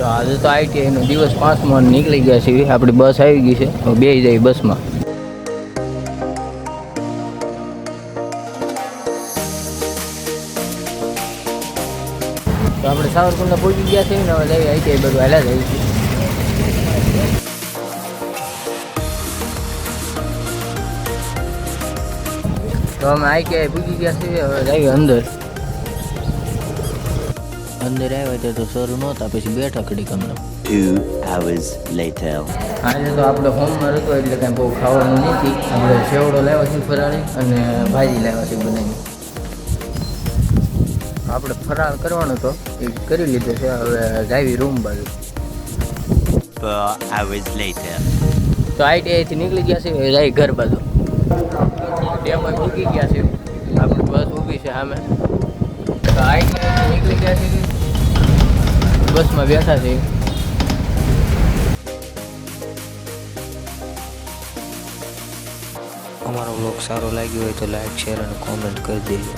તો આજે તો ITI નો દિવસ 5મો નીકળી ગયા છે. આપણી બસ આવી ગઈ છે, બે જાય બસમાં. તો આપણે સાવરકુંડલા પહોંચી ગયા છે ને, હવે ITI બધું હાલ્યા જાય છે. તો અમે ITI પૂછી ગયા છીએ, હવે જઈએ અંદર. અંદર આવ્યા તો સર નહોતા, પછી બેઠા કડી કમરા. 2 hours later. આજે તો આપણે હોમમાં હતો એટલે કાંઈ બહુ ખાવાનું નથી. આપણે સેવડો લાવ્યા છે ફરાળી અને ભાજી લાવ્યા છે બનાવી. આપણે ફરાળ કરવાનો હતો, એ કરી લીધો છે. હવે જાવી રૂમ બાજુ. 4 hours later. તો ITI થી નીકળી ગયા છે, હવે જાય ઘર બાજુ. ડેમમાં મૂકી ગયા છે, આપણી બસ ઊભી છે સામે. તો ITI થી નીકળી ગયા છે, બસમાં બેઠા છે. અમારો બ્લોગ સારો લાગ્યો હોય તો લાઈક, શેર અને કોમેન્ટ કરી દેજો.